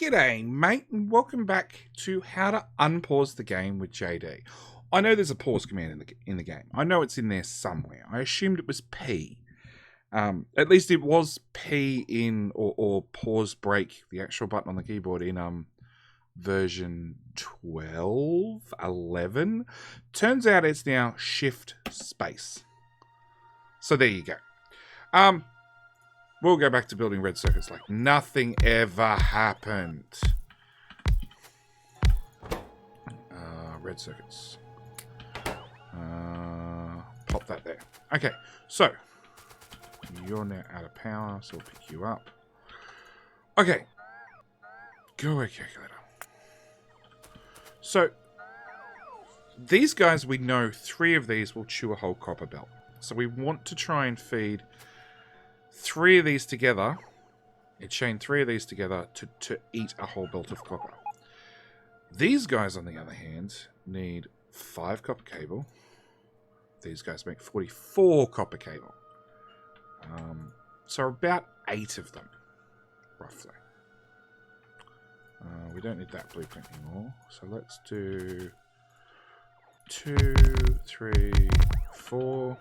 G'day, mate, and welcome back to How to Unpause the Game with JD. I know there's a pause command in the game. I know it's in there somewhere. I assumed it was P. At least it was P in, or pause break, the actual button on the keyboard in version 12, 11. Turns out it's now Shift Space. So there you go. We'll go back to building red circuits like nothing ever happened. Red circuits. Pop that there. Okay, so you're now out of power, so we'll pick you up. Okay. Go away, calculator. So, these guys, we know 3 of these will chew a whole copper belt. So we want to try and feed 3 of these together, chain 3 of these together to eat a whole belt of copper. These guys, on the other hand, need 5 copper cable. These guys make 44 copper cable. So about 8 of them, roughly. We don't need that blueprint anymore. So let's do 2, 3, 4...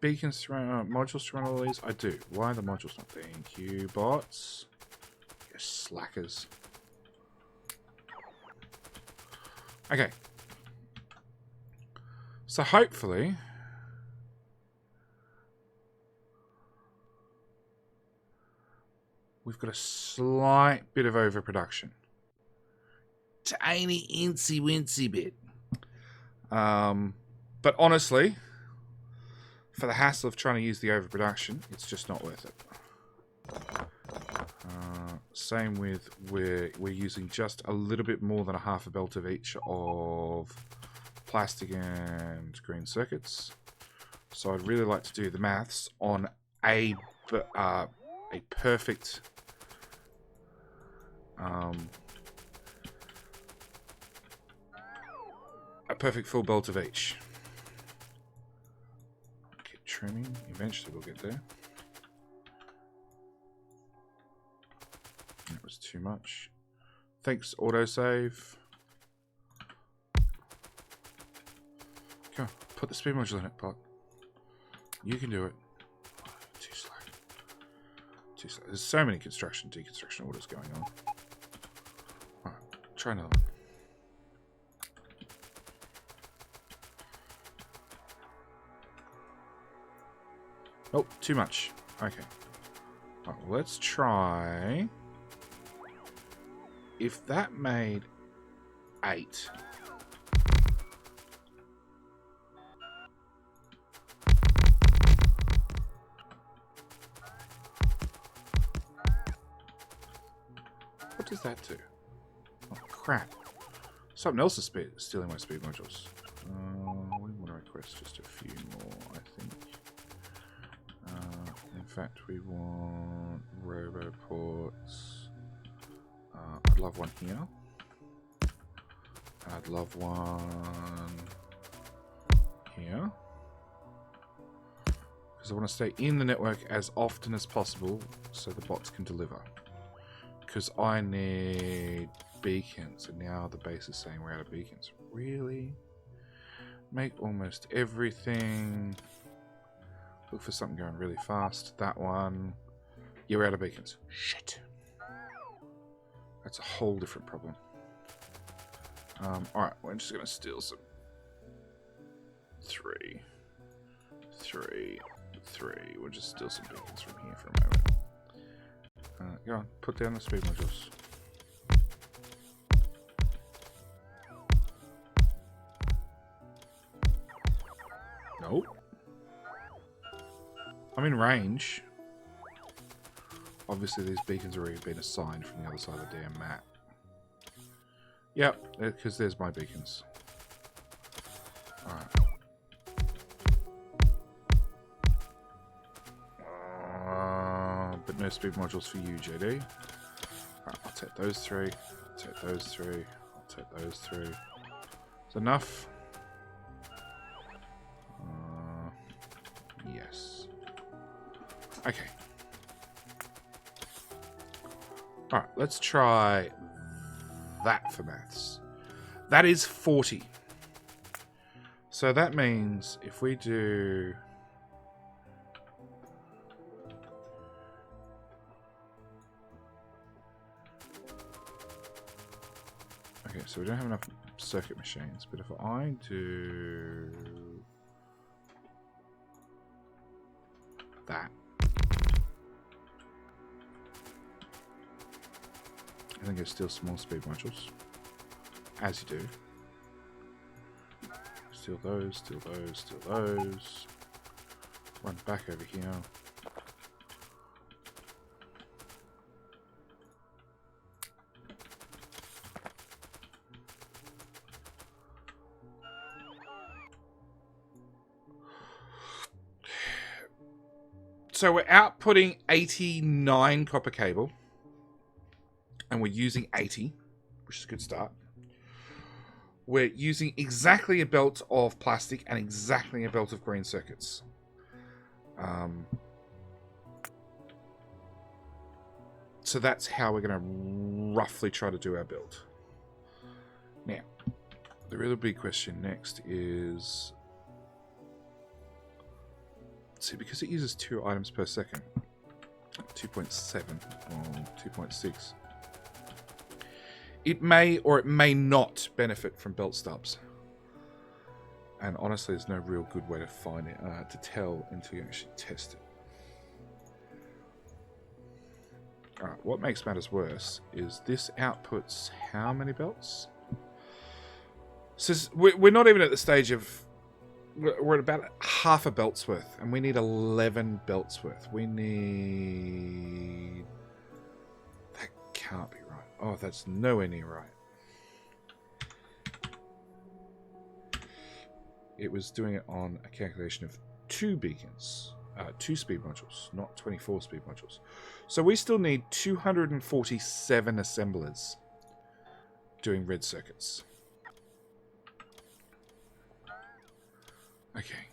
beacons to run, modules to run all these? I do. Why are the modules not there? Thank you, bots. You slackers. Okay. So hopefully we've got a slight bit of overproduction. Tiny incy wincy bit. But honestly, for the hassle of trying to use the overproduction, it's just not worth it. Same with we're using just a little bit more than a half a belt of each of plastic and green circuits. So I'd really like to do the maths on a perfect full belt of each. Trimming. Eventually we'll get there. That was too much. Thanks, autosave. Go, put the speed module in it, Pot. You can do it. Oh, too slow. Too slow. There's so many construction, deconstruction orders going on. Alright, try another one. Oh, too much. Okay. Right, well, let's try. If that made 8. What does that do? Oh, crap. Something else is stealing my speed modules. We want to request just a few more, I think. In fact, we want robo ports. I'd love one here. I'd love one here. Because I want to stay in the network as often as possible so the bots can deliver. Because I need beacons, and now the base is saying we're out of beacons. Really? Make almost everything. Look for something going really fast. That one. You're out of beacons. Shit. That's a whole different problem. Alright, we're just going to steal some. 3. 3. 3. We'll just steal some beacons from here for a moment. Go on, put down the speed modules. Nope. I'm in range. Obviously, these beacons have already been assigned from the other side of the damn map. Yep, because there's my beacons. Alright. But no speed modules for you, JD. Alright, I'll take those 3. I'll take those 3. I'll take those 3. Is enough? Yes. Okay. Alright, let's try that for maths. That is 40. So that means if we do... Okay, so we don't have enough circuit machines, but if I do that, I think it's still small speed modules, as you do. Steal those, steal those, steal those. Run back over here. So we're outputting 89 copper cable. And we're using 80, which is a good start. We're using exactly a belt of plastic and exactly a belt of green circuits. So that's how we're going to roughly try to do our build. Now, the really big question next is... See, because it uses 2 items per second, 2.7 or 2.6, it may or it may not benefit from belt stubs. And honestly, there's no real good way to find it, to tell until you actually test it. Alright, what makes matters worse is this outputs how many belts? So we're not even at the stage of... We're at about half a belt's worth, and we need 11 belts worth. We need... That can't be right. Oh, that's nowhere near right. It was doing it on a calculation of 2 beacons, 2 speed modules, not 24 speed modules. So we still need 247 assemblers doing red circuits. Okay.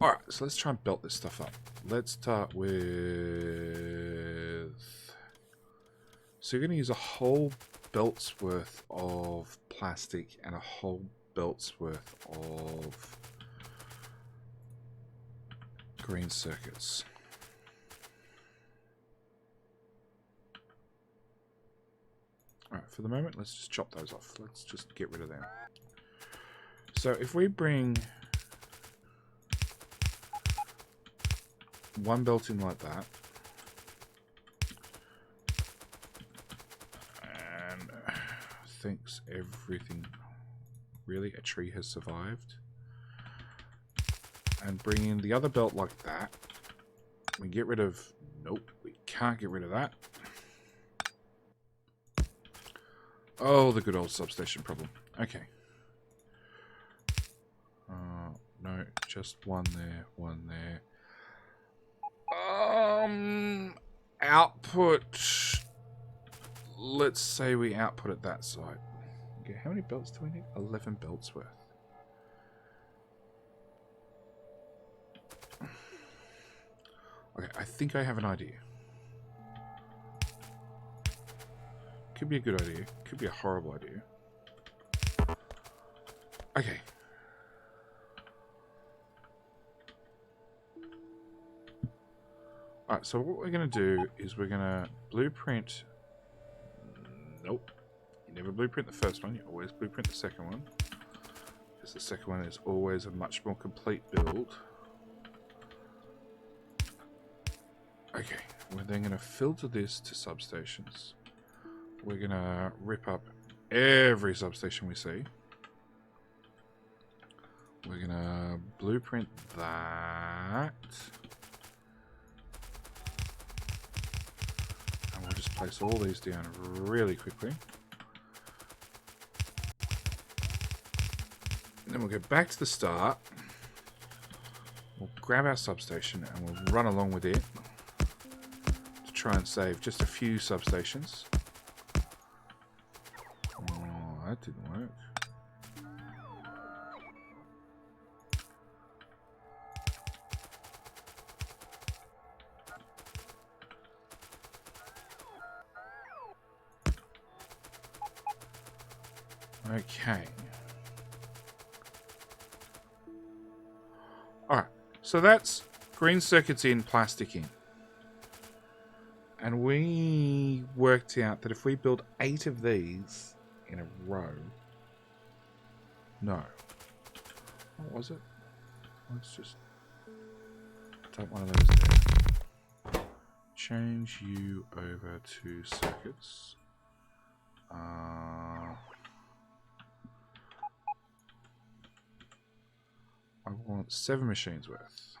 Alright, so let's try and belt this stuff up. Let's start with... So you're going to use a whole belt's worth of plastic and a whole belt's worth of green circuits. Alright, for the moment, let's just chop those off. Let's just get rid of them. So if we bring one belt in like that, and thinks everything, really, a tree has survived, and bring in the other belt like that, we get rid of, nope, we can't get rid of that. Oh, the good old substation problem. Okay. No, just one there, one there. Output. Let's say we output at that side. Okay, how many belts do we need? 11 belts worth. Okay, I think I have an idea. Could be a good idea. Could be a horrible idea. Okay. Alright, so what we're going to do is we're going to blueprint... Nope. You never blueprint the first one, you always blueprint the second one. Because the second one is always a much more complete build. Okay, we're then going to filter this to substations. We're going to rip up every substation we see. We're going to blueprint that. And we'll just place all these down really quickly. And then we'll go back to the start. We'll grab our substation and we'll run along with it to try and save just a few substations. Oh, that didn't work. Okay. Alright, so that's green circuits in, plastic in. And we worked out that if we build 8 of these in a row... No. What was it? Let's just dump one of those there. Change you over to circuits. I want 7 machines worth.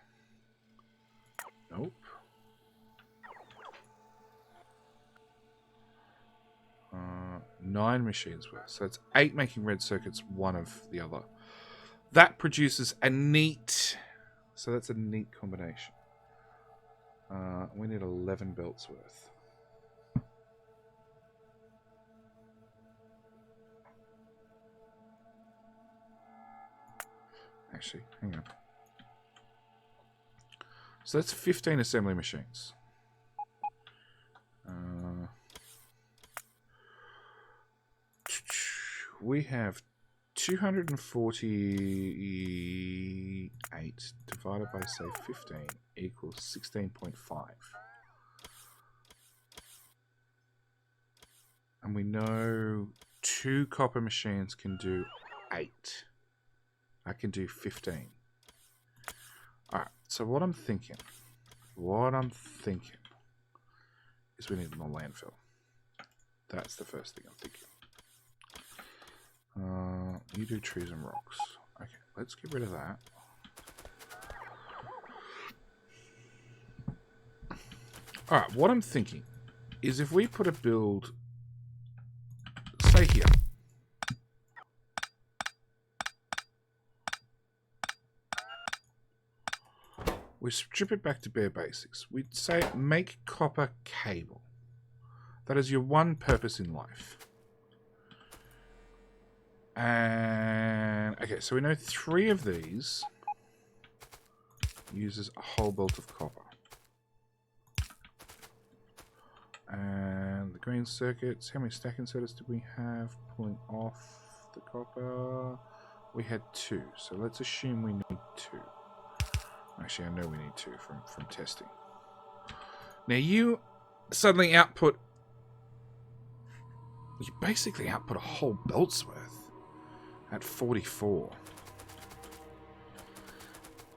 Nope. 9 machines worth. So it's 8 making red circuits, 1 of the other. That produces a neat... So that's a neat combination. We need 11 belts worth. Actually, hang on. So that's 15 assembly machines. We have 248 divided by, say, 15 equals 16.5. And we know 2 copper machines can do 8. I can do 15. Alright, so what I'm thinking is we need more landfill. That's the first thing I'm thinking. You do trees and rocks. Okay, let's get rid of that. Alright, what I'm thinking is if we put a build, say here. We strip it back to bare basics. We'd say make copper cable. That is your one purpose in life. And okay, so we know 3 of these uses a whole belt of copper. And the green circuits, how many stack inserters did we have pulling off the copper? We had 2, so let's assume we need 2. Actually, I know we need 2 from testing. Now you suddenly output... You basically output a whole belt's worth at 44.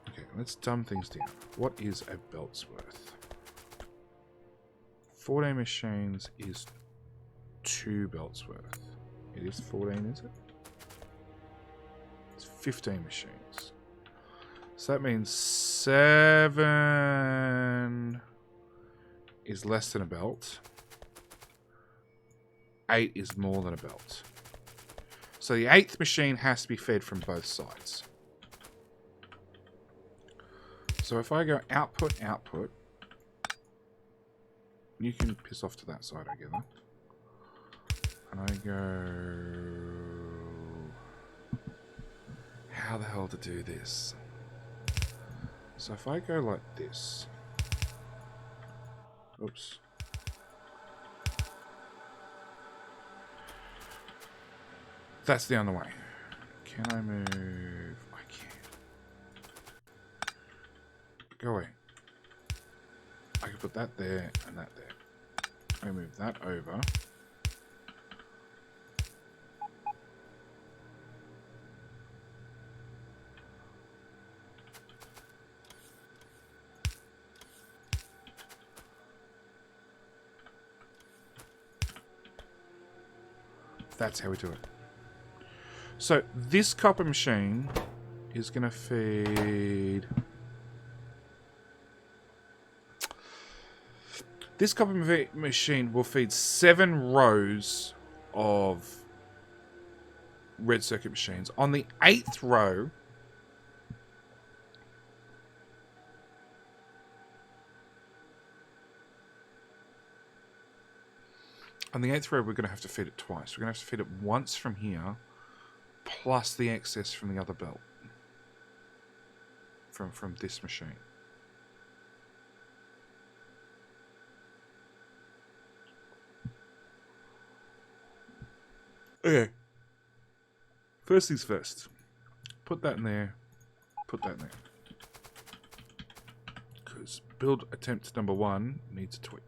Okay, let's dumb things down. What is a belt's worth? 14 machines is 2 belts worth. It is 14, is it? It's 15 machines. So that means 7 is less than a belt. 8 is more than a belt. So the 8th machine has to be fed from both sides. So if I go output, output, you can piss off to that side, I gather. And I go... How the hell to do this? So if I go like this... Oops. That's the other way. Can I move? I can. Go away. I can put that there and that there. I move that over. That's how we do it. So this copper machine is going to feed... This copper machine will feed 7 rows of red circuit machines. On the 8th row... On the 8th row, we're going to have to feed it twice. We're going to have to feed it once from here, plus the excess from the other belt. From this machine. Okay. First things first. Put that in there. Put that in there. Because build attempt number 1 needs a tweak.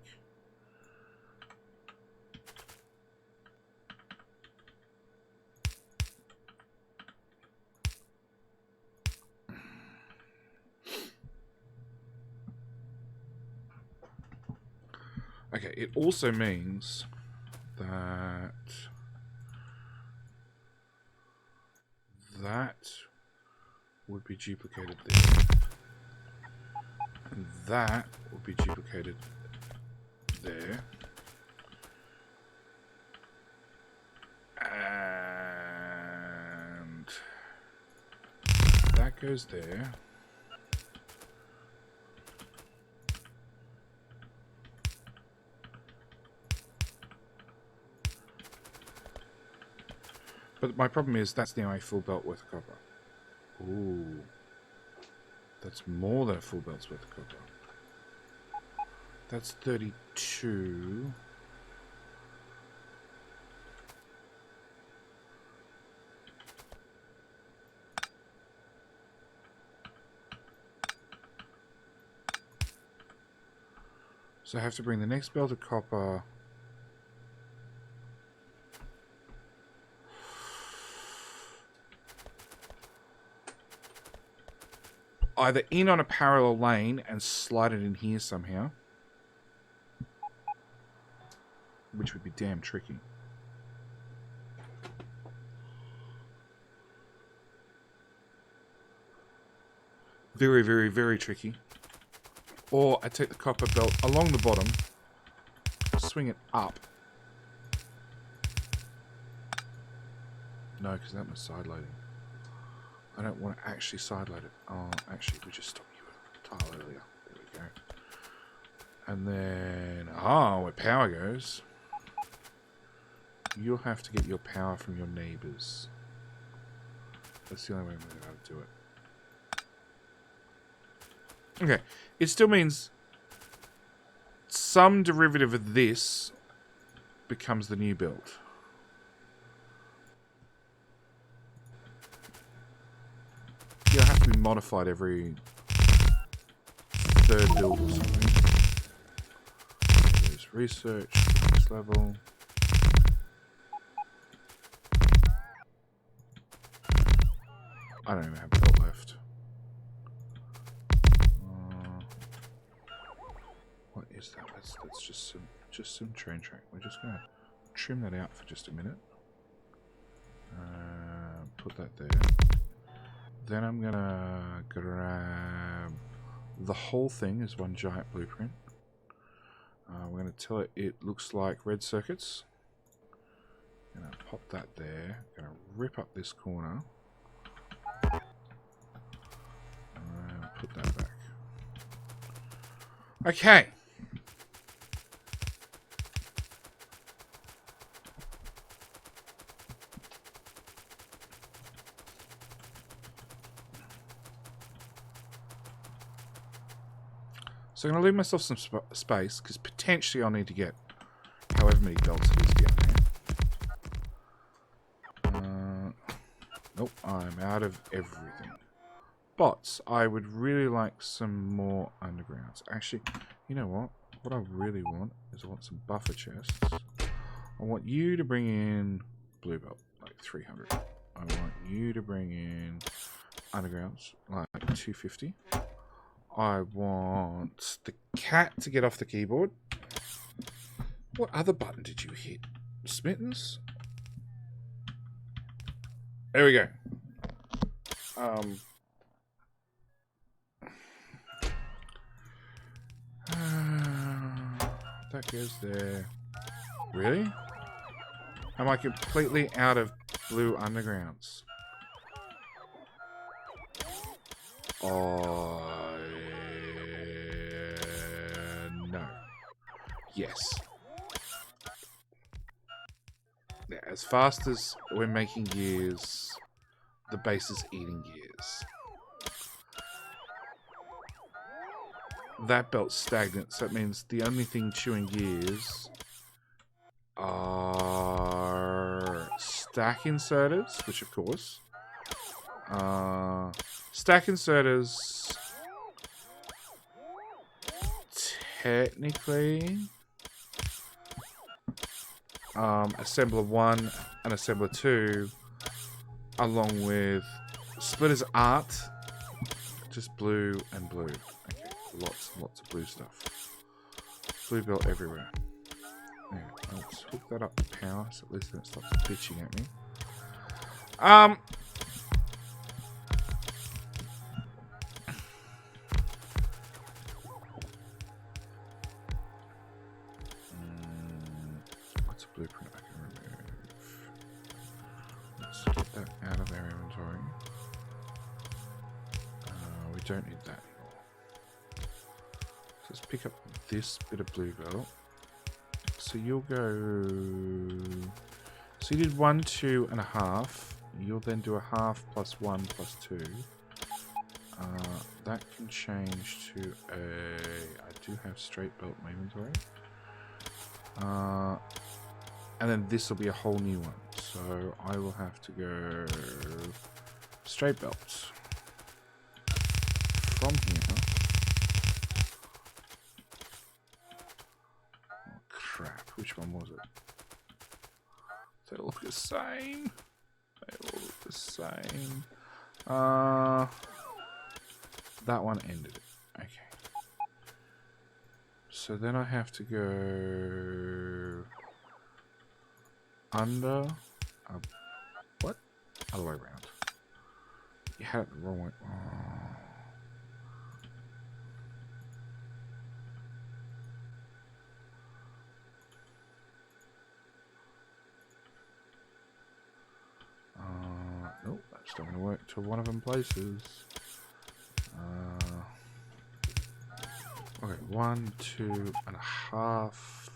Okay, it also means that that would be duplicated there. And that would be duplicated there. And that goes there. But my problem is that's now a full belt worth of copper. Ooh. That's more than a full belt's worth of copper. That's 32. So I have to bring the next belt of copper. Either in on a parallel lane and slide it in here somehow. Which would be damn tricky. Very, very, very tricky. Or I take the copper belt along the bottom, swing it up. No, because that was side loading. I don't want to actually side load it. Oh, actually, we just stopped you with a tile earlier. There we go. And then, where power goes, you'll have to get your power from your neighbours. That's the only way I'm going to be able to do it. Okay, it still means some derivative of this becomes the new build. It'll have to be modified every third build or something. There's research, next level. I don't even have a belt left. What is that? That's just some train track. We're just gonna trim that out for just a minute. Put that there. Then I'm gonna grab the whole thing as one giant blueprint. We're gonna tell it looks like red circuits. Gonna pop that there. Gonna rip up this corner. Put that back. Okay. So I'm going to leave myself some space, because potentially I'll need to get however many belts it is down there. Nope, I'm out of everything. But I would really like some more undergrounds. Actually, you know what? What I really want is I want some buffer chests. I want you to bring in blue belt, like 300. I want you to bring in undergrounds, like 250. I want the cat to get off the keyboard. What other button did you hit? Smittens? There we go. That goes there. Really? Am I completely out of blue undergrounds? Oh, no. Yes. Yeah, as fast as we're making gears, the base is eating gears. That belt's stagnant, so that means the only thing chewing gears are stack inserters, which of course, stack inserters, technically, assembler 1 and assembler 2, along with splitters art, just blue and blue. Okay, lots and lots of blue stuff. Blue belt everywhere. Yeah, let's hook that up to power, so at least then it stops bitching at me. What's a blueprint I can remove? Let's get that out of our inventory. We don't need that anymore. So let's pick up this bit of blue belt. So you'll go... So you did 1, 2 and a half. You'll then do a half plus 1 plus 2. That can change to a... I do have straight belt in my inventory. And then this will be a whole new one. So I will have to go straight belts from here. Oh crap, which one was it? They all look the same. They all look the same. That one ended it. Okay. So then I have to go under. What? Other way around. You had it the wrong way. Nope, that's not going to work to one of them places. Okay, 1, 2 and a half.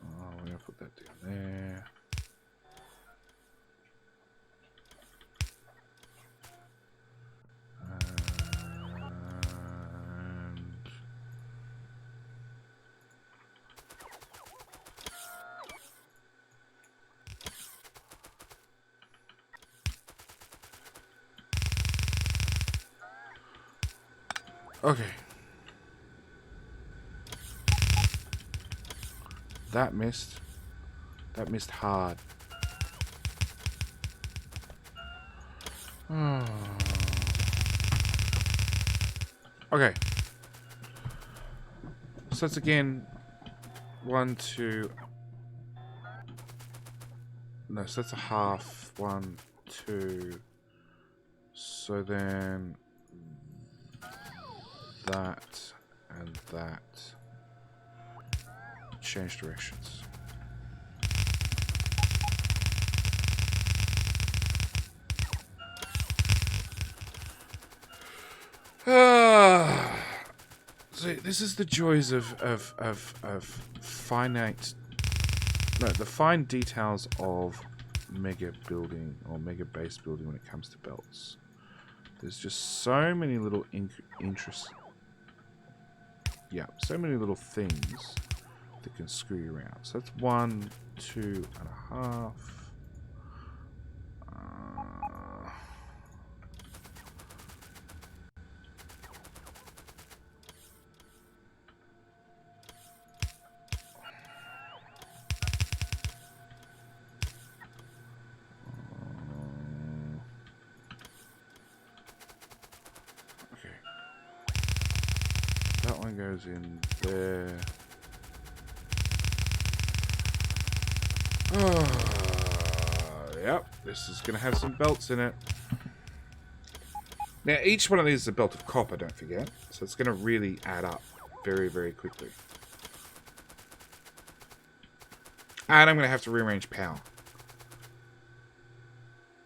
We're going to put that down there. Okay. That missed. That missed hard. Okay. So it's again 1, 2. No, so that's a half. 1, 2. So then that and that change directions. So this is the joys of finite, no, the fine details of mega building or mega base building when it comes to belts. There's just so many little so many little things that can screw you around. So that's 1, 2 and a half. That one goes in there. Yep, this is going to have some belts in it. Now, each one of these is a belt of copper, don't forget. So it's going to really add up very, very quickly. And I'm going to have to rearrange power.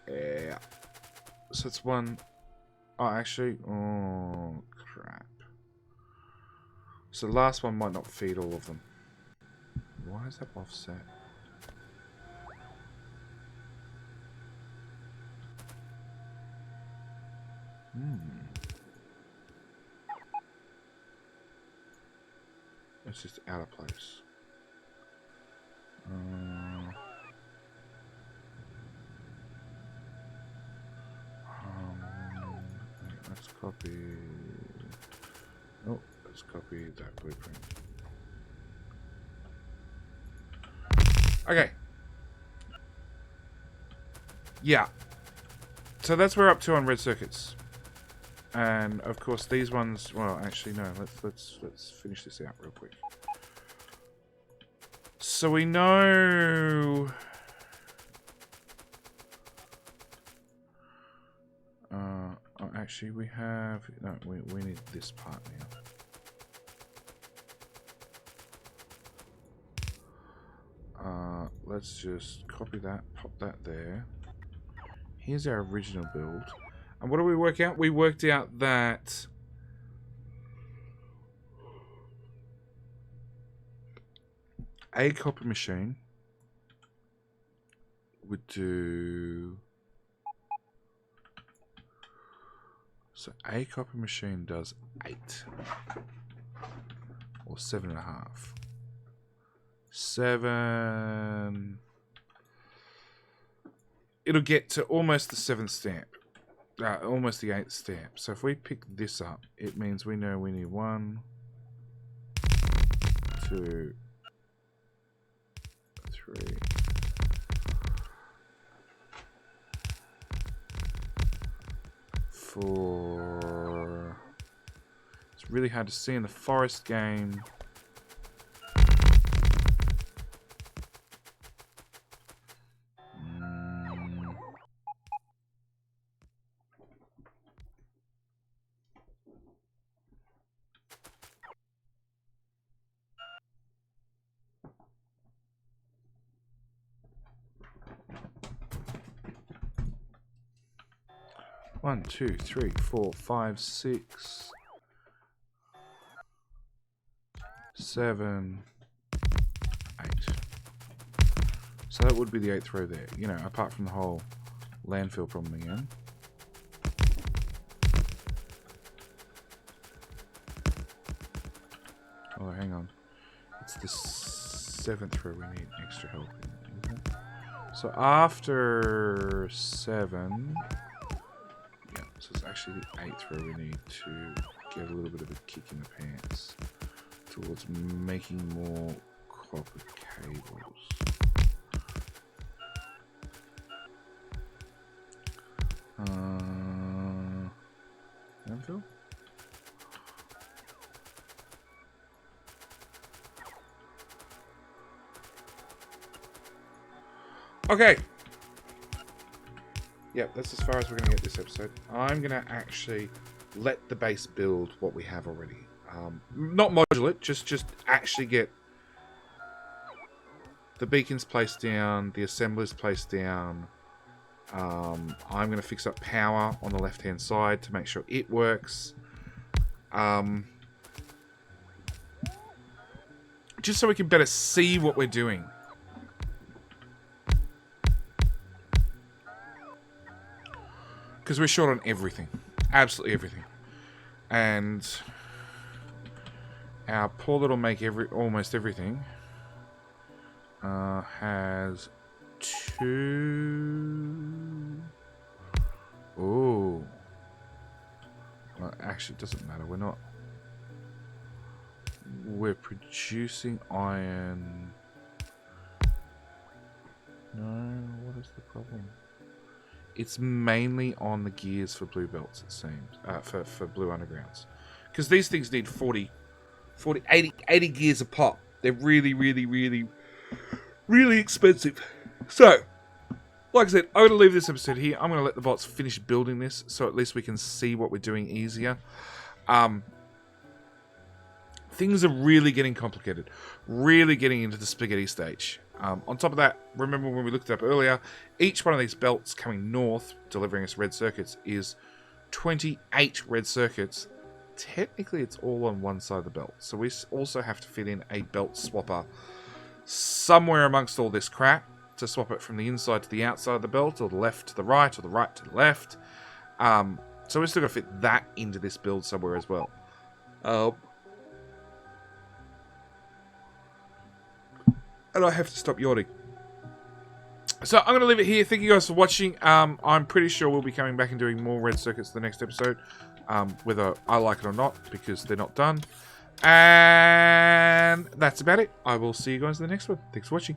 Yeah. So it's 1... Oh, actually... Oh, crap. So the last one might not feed all of them. Why is that offset? It's just out of place. copy. Oh, let's copy that blueprint. Okay. Yeah. So that's where we're up to on red circuits. And of course these ones, well actually no, let's finish this out real quick. So we know oh, actually we have no, we need this part now. Let's just copy that, pop that there. Here's our original build. And what do we work out? We worked out that a copy machine would do... So a copy machine does 8. Or 7.5. 7... It'll get to almost the 7th stamp. Almost the 8th stamp. So if we pick this up, it means we know we need 1, 2, 3, 4. It's really hard to see in the forest game. One, 2, 3, 4, 5, 6, 7, 8. So that would be the 8th row there, you know, apart from the whole landfill problem again. Oh, hang on. It's the 7th row we need extra help in, isn't it? So after 7... So it's actually the 8th row we need to get a little bit of a kick in the pants towards making more copper cables. Landfill? Okay. Yep, that's as far as we're going to get this episode. I'm going to actually let the base build what we have already. Not module it, just actually get the beacons placed down, the assemblers placed down. I'm going to fix up power on the left-hand side to make sure it works. Just so we can better see what we're doing. Because we're short on everything. Absolutely everything. And our poor little make almost everything has 2... Oh. Well, actually, it doesn't matter. We're producing iron. No, what is the problem? It's mainly on the gears for blue belts, it seems. For blue undergrounds. Because these things need 80 gears a pop. They're really, really, really, really expensive. So, like I said, I'm going to leave this episode here. I'm going to let the bots finish building this, so at least we can see what we're doing easier. Things are really getting complicated. Really getting into the spaghetti stage. On top of that, remember when we looked it up earlier, each one of these belts coming north, delivering us red circuits, is 28 red circuits. Technically, it's all on one side of the belt. So we also have to fit in a belt swapper somewhere amongst all this crap to swap it from the inside to the outside of the belt, or the left to the right, or the right to the left. So we're still going to fit that into this build somewhere as well. And I have to stop yawning. So I'm going to leave it here. Thank you guys for watching. I'm pretty sure we'll be coming back and doing more red circuits the next episode. whether I like it or not, because they're not done. And that's about it. I will see you guys in the next one. Thanks for watching.